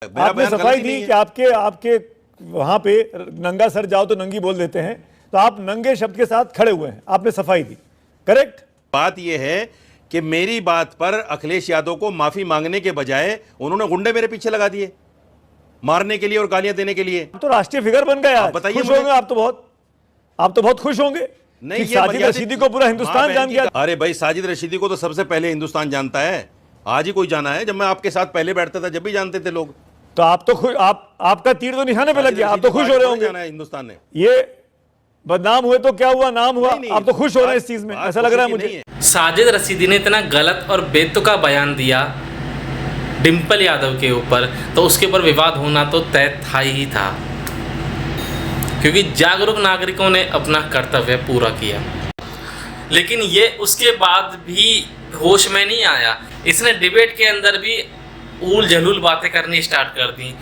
आपने सफाई दी कि आपके वहां पे नंगा सर जाओ तो नंगी बोल देते हैं, तो आप नंगे शब्द के साथ खड़े हुए हैं, आपने सफाई दी, करेक्ट। बात यह है कि मेरी बात पर अखिलेश यादव को माफी मांगने के बजाय उन्होंने गुंडे मेरे पीछे लगा दिए मारने के लिए और गालियां देने के लिए। तो राष्ट्रीय फिगर बन गया। आप बताइए, खुश होंगे आप तो बहुत खुश होंगे। नहीं, साजिद रशीदी को पूरा हिंदुस्तान जान गया। अरे भाई, साजिद रशीदी को तो सबसे पहले हिंदुस्तान जानता है, आज ही कोई जाना है। जब मैं आपके साथ पहले बैठता था जब भी जानते थे लोग। तो आप तो खुश, आपका तीर तो निशाने पे लग गया, आप तो खुश हो रहे होंगे। जाना है हिंदुस्तान ने, ये बदनाम हुए तो क्या हुआ, नाम हुआ, आप तो खुश हो रहे हैं इस चीज में, ऐसा लग रहा है मुझे। साजिद रशीदी ने इतना गलत और बेतुका बयान दिया डिंपल यादव के ऊपर, तो उसके ऊपर विवाद होना तो तय था ही था, क्योंकि जागरूक नागरिकों ने अपना कर्तव्य पूरा किया। लेकिन ये उसके बाद भी होश में नहीं आया, इसने डिबेट के अंदर भी ऊल जलूल बातें करनी स्टार्ट कर दी।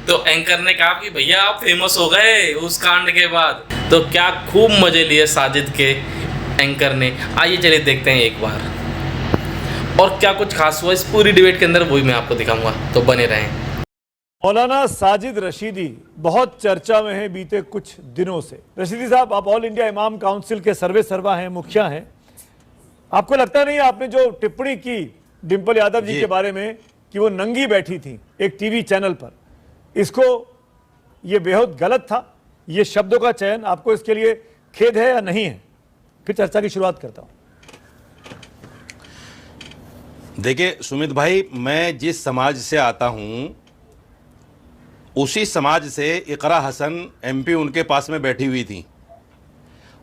तो एंकर ने कहा कि भैया आप फेमस हो गए उस कांड के बाद। तो क्या खूब मजे लिए साजिद के एंकर ने। आइए चलिए देखते हैं एक बार, और क्या कुछ खास हुआ इस पूरी डिबेट के अंदर वही मैं आपको दिखाऊंगा, तो बने रहें। मौलाना साजिद रशीदी बहुत चर्चा में है बीते कुछ दिनों से। रशीदी साहब, आप ऑल इंडिया इमाम काउंसिल के सर्वे सर्वा हैं, मुखिया हैं। आपको लगता नहीं आपने जो टिप्पणी की डिंपल यादव जी के बारे में कि वो नंगी बैठी थी एक टीवी चैनल पर, इसको ये बेहद गलत था, ये शब्दों का चयन, आपको इसके लिए खेद है या नहीं है? फिर चर्चा की शुरुआत करता हूं। देखिए सुमित भाई, मैं जिस समाज से आता हूं उसी समाज से इकरा हसन एमपी उनके पास में बैठी हुई थी।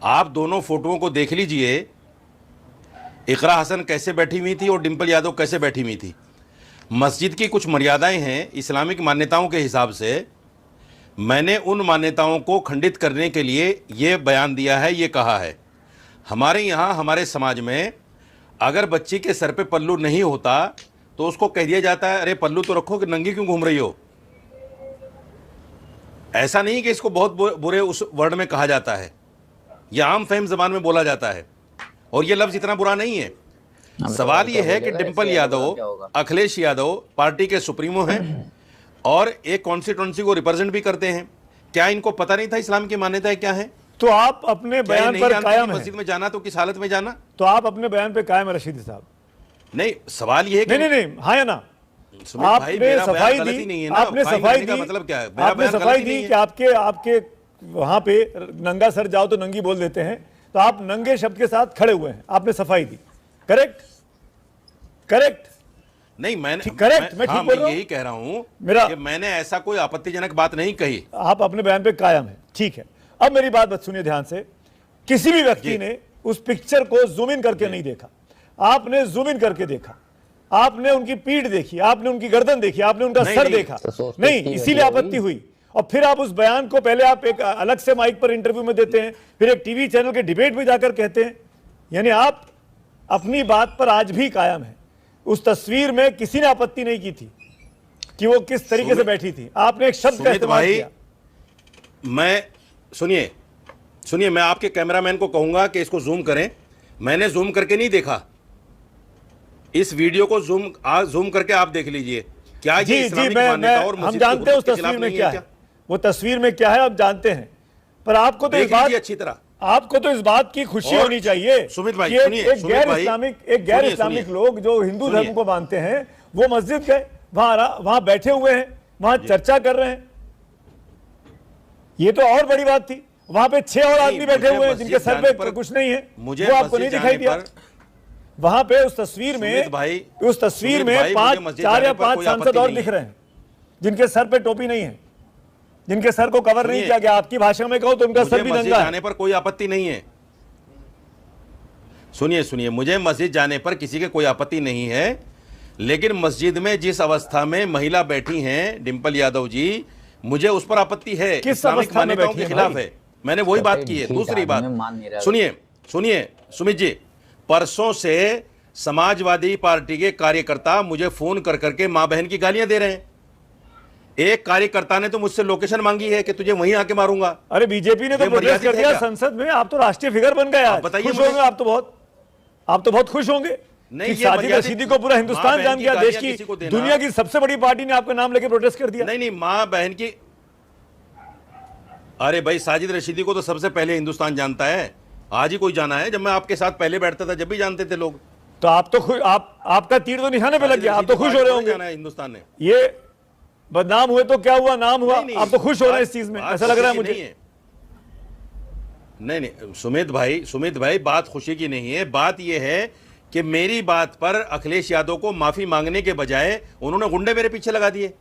आप दोनों फोटोओं को देख लीजिए, इकरा हसन कैसे बैठी हुई थी और डिंपल यादव कैसे बैठी हुई थी। मस्जिद की कुछ मर्यादाएं हैं इस्लामिक मान्यताओं के हिसाब से, मैंने उन मान्यताओं को खंडित करने के लिए ये बयान दिया है, ये कहा है। हमारे यहाँ हमारे समाज में अगर बच्ची के सर पे पल्लू नहीं होता तो उसको कह दिया जाता है, अरे पल्लू तो रखो कि नंगी क्यों घूम रही हो। ऐसा नहीं कि इसको बहुत बुरे उस वर्ड में कहा जाता है, यह आम फहम ज़बान में बोला जाता है और यह लफ्ज़ इतना बुरा नहीं है। सवाल यह है कि डिंपल यादव, अखिलेश यादव पार्टी के सुप्रीमो हैं और एक कॉन्स्टिट्यूंसी को रिप्रेजेंट भी करते हैं। क्या इनको पता नहीं था इस्लाम की मान्यताएं क्या है? तो आप अपने बयान पर कायम हैं। मस्जिद में जाना तो किस हालत में जाना? तो आप अपने बयान पे कायम है रशीदी साहब? नहीं, सवाल यह है कि नहीं, हाँ या ना? आपने सफाई दी, आपने सफाई दी, मतलब क्या है? आपने सफाई दी कि आपके वहां पे नंगा सर जाओ तो नंगी बोल देते हैं, तो आप नंगे शब्द के साथ खड़े हुए हैं, आपने सफाई दी, करेक्ट? करेक्ट नहीं, मैंने करेक्ट, मैं ठीक बोल रहा हूं, यही कह रहा हूं मेरा कि मैंने ऐसा कोई आपत्तिजनक बात नहीं कही। आप अपने बयान पे कायम है, ठीक है। अब मेरी बात सुनिए ध्यान से। किसी भी व्यक्ति ने उस पिक्चर को जूम इन करके नहीं देखा, आपने जूम इन करके देखा, आपने उनकी पीठ देखी, आपने उनकी गर्दन देखी, आपने उनका सर देखा, नहीं, इसीलिए आपत्ति हुई। और फिर आप उस बयान को पहले आप एक अलग से माइक पर इंटरव्यू में देते हैं, फिर एक टीवी चैनल के डिबेट में जाकर कहते हैं। यानी आप अपनी बात पर आज भी कायम है। उस तस्वीर में किसी ने आपत्ति नहीं की थी कि वो किस तरीके से बैठी थी, आपने एक शब्द का इस्तेमाल किया। मैं सुनिए, मैं आपके कैमरामैन को कहूंगा कि इसको जूम करें। मैंने जूम करके नहीं देखा, इस वीडियो को जूम करके आप देख लीजिए। क्या ये इस्लामिक मान्यता और हम जानते हैं उस तस्वीर में क्या है, वो तस्वीर में क्या है आप जानते हैं, पर आपको तो इस बात अच्छी तरह, आपको तो इस बात की खुशी होनी चाहिए सुमित भाई, एक गैर इस्लामिक लोग जो हिंदू धर्म को मानते हैं वो मस्जिद गए, वहां बैठे हुए हैं, वहां चर्चा कर रहे हैं। ये तो और बड़ी बात थी। वहां पे 6 और आदमी बैठे हुए हैं जिनके सर पे कुछ नहीं है, वो आपको नहीं दिखाई दिया। वहां पे उस तस्वीर में 4 या 5 सांसद और दिख रहे हैं जिनके सर पे टोपी नहीं है, जिनके सर को कवर नहीं किया गया। आपकी भाषा में कहो तो उनका सर भी नंगा है। जाने पर कोई आपत्ति नहीं है। सुनिए, मुझे मस्जिद जाने पर किसी के कोई आपत्ति नहीं है, लेकिन मस्जिद में जिस अवस्था में महिला बैठी हैं डिंपल यादव जी, मुझे उस पर आपत्ति है, इस्लामिक मान्यताओं के खिलाफ है। मैंने वही बात की है। दूसरी बात सुनिए सुमित जी, परसों से समाजवादी पार्टी के कार्यकर्ता मुझे फोन कर करके मां बहन की गालियां दे रहे हैं। एक कार्यकर्ता ने तो मुझसे लोकेशन मांगी है कि तुझे वहीं आके मारूंगा। अरे बीजेपी ने तो प्रोटेस्ट कर दिया संसद में, आप तो राष्ट्रीय फिगर बन गए। बताइए, खुश होंगे आप तो बहुत खुश होंगे। नहीं, कि ये साजिद मर्यादित- रशीदी को पूरा हिंदुस्तान माँ जान बहन गया, की देश गालियां की किसी को देना- दुनिया की सबसे बड़ी पार्टी ने आपका नाम लेके प्रोटेस्ट कर दिया। नहीं माँ बहन की, अरे भाई साजिद रशीदी को तो सबसे पहले हिंदुस्तान जानता है। आज ही कोई जाना है? जब मैं आपके साथ पहले बैठता था जब भी जानते थे लोग। तो आप तो खुश, आपका तीर तो निशाने पे लग गया, आप तो खुश हो रहे होंगे। जाना है हिंदुस्तान ने। ये बदनाम हुए तो क्या हुआ, नाम हुआ, नहीं, आप तो खुश हो रहे हैं इस बात- चीज में, बात ऐसा लग रहा है खुशी की मुझे। नहीं सुमित भाई बात खुशी की नहीं है। बात यह है कि मेरी बात पर अखिलेश यादव को माफी मांगने के बजाय उन्होंने गुंडे मेरे पीछे लगा दिए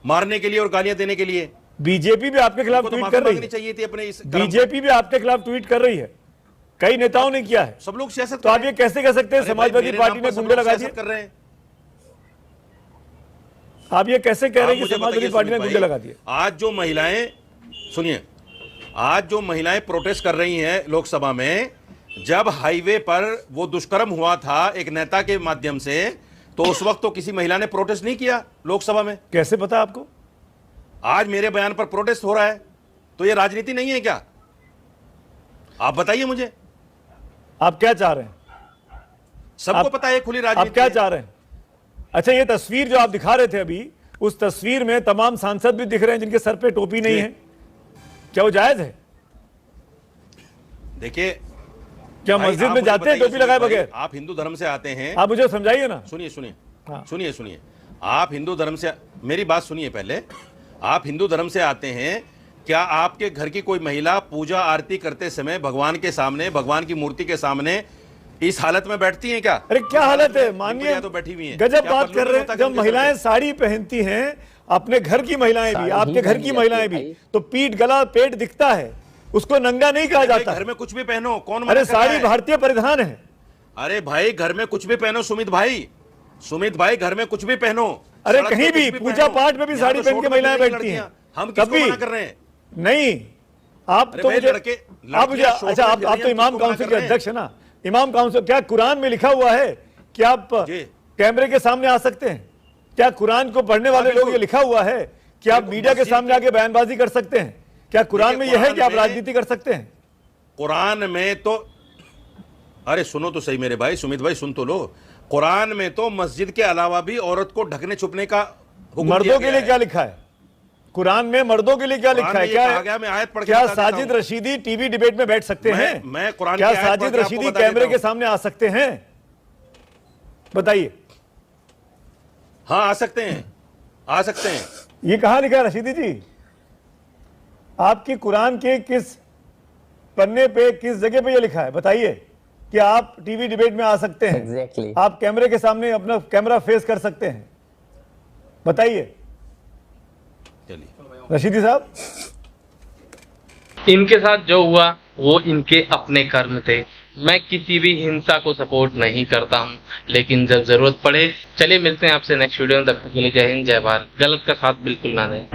मारने के लिए और गालियां देने के लिए। बीजेपी भी आपके खिलाफ उनको तो ट्वीट माफी कर रही मांगनी है, चाहिए थी अपने इस कर्म- बीजेपी भी आपके खिलाफ ट्वीट कर रही है, कई नेताओं ने किया है। सब लोग सियासत तो कर आप रहे ये हैं। कैसे कह सकते हैं अरे भाई, समाजवादी मेरे पार्टी नाम ने पर सब गुंडे लोग लगा सियासत दिए? कर रहे हैं। आप ये कैसे कह रहे हैं आप कि मुझे समाजवादी बताइए पार्टी ने सुमित गुंडे भाई, लगा दिए? आज जो महिलाएं, सुनिए, आज जो महिलाएं प्रोटेस्ट कर रही हैं लोकसभा में, जब हाईवे पर वो दुष्कर्म हुआ था एक नेता के माध्यम से, तो उस वक्त तो किसी महिला ने प्रोटेस्ट नहीं किया लोकसभा में। कैसे पता आपको? आज मेरे बयान पर प्रोटेस्ट हो रहा है, तो ये राजनीति नहीं है क्या? आप बताइए मुझे। आप क्या चाह रहे हैं? सबको पता है खुली आप राजनीति क्या है। चाह रहे हैं? अच्छा, ये तस्वीर जो आप दिखा रहे थे अभी, उस तस्वीर में तमाम सांसद भी दिख रहे हैं जिनके सर पे टोपी नहीं जी। है, क्या वो जायज है? देखिए क्या भाई, मस्जिद आप में मुझे जाते हैं बताइए टोपी लगाए सुमित भाई, बगैर? आप हिंदू धर्म से आते हैं। आप मुझे समझाइए ना। सुनिए सुनिए हाँ। सुनिए सुनिए, आप हिंदू धर्म से, मेरी बात सुनिए पहले। आप हिंदू धर्म से आते हैं, क्या आपके घर की कोई महिला पूजा आरती करते समय भगवान के सामने, भगवान की मूर्ति के सामने इस हालत में बैठती हैं क्या? अरे क्या हालत है, मानिए तो बैठी हुई हैं। गजब क्या बात पल्लू कर नहीं रहे होता हैं। कि जब उनके सर महिलाएं पे? साड़ी पहनती हैं, अपने घर की महिलाएं भी, साड़ी आपके ही घर पहनी की जाती महिलाएं है भी, भाई। तो पीठ गला पेट दिखता है, उसको नंगा नहीं कहा भाई, जाता। घर में कुछ भी पहनो, कौन मना अरे कर रहा साड़ी है? भारतीय परिधान है। अरे भाई घर में कुछ भी पहनो सुमित भाई घर में कुछ भी पहनो। अरे सड़क पे कहीं कुछ भी पूजा पहनो। पाठ में भी यहाँ साड़ी तो पहन शोर के में महिलाएं फिर बैठती हैं। लड़कियां। हम तब किसको भी मना कर रहे हैं? नहीं, आप अरे तो भाई, मुझे लड़कियां आप मुझे शोर अच्छा, में आप फिर तो रही हैं, इमाम किसको मना काउंसिल कर के रहे हैं? अध्यक्ष है ना। इमाम काउंसिल, क्या कुरान में लिखा हुआ है कि आप जी। कैमरे के सामने आ सकते हैं? क्या कुरान को पढ़ने वाले लोग, ये लिखा हुआ है कि आप मीडिया के सामने आके बयानबाजी कर सकते हैं? क्या कुरान में यह है कि आप राजनीति कर सकते हैं? कुरान में तो, अरे सुनो तो सही मेरे भाई, सुमित भाई सुन तो लो। कुरान में तो मस्जिद के अलावा भी औरत को ढकने छुपने का हुक्म मर्दों दिया के गया लिए है। क्या लिखा है कुरान में? मर्दों के लिए क्या कुरान लिखा है? में ये कहा गया, मैं आयत पढ़ के क्या बता देता साजिद हूं। रशीदी टीवी डिबेट में बैठ सकते हैं? मैं कुरान क्या की आयत पढ़ साजिद के आपको रशीदी बता कैमरे देता के हूं। सामने आ सकते हैं? बताइए। हाँ आ सकते हैं, आ सकते हैं। ये कहां लिखा है रशीदी जी? आपकी कुरान के किस पन्ने पे, किस जगह पे ये लिखा है? बताइए कि आप टीवी डिबेट में आ सकते हैं, Exactly. आप कैमरे के सामने अपना कैमरा फेस कर सकते हैं? बताइए चलिए रशीदी साहब। इनके साथ जो हुआ वो इनके अपने कर्म थे। मैं किसी भी हिंसा को सपोर्ट नहीं करता हूं, लेकिन जब जरूरत पड़े, चलिए मिलते हैं आपसे नेक्स्ट वीडियो में। तब तक के लिए जय हिंद जय भारत। गलत का साथ बिल्कुल ना दें।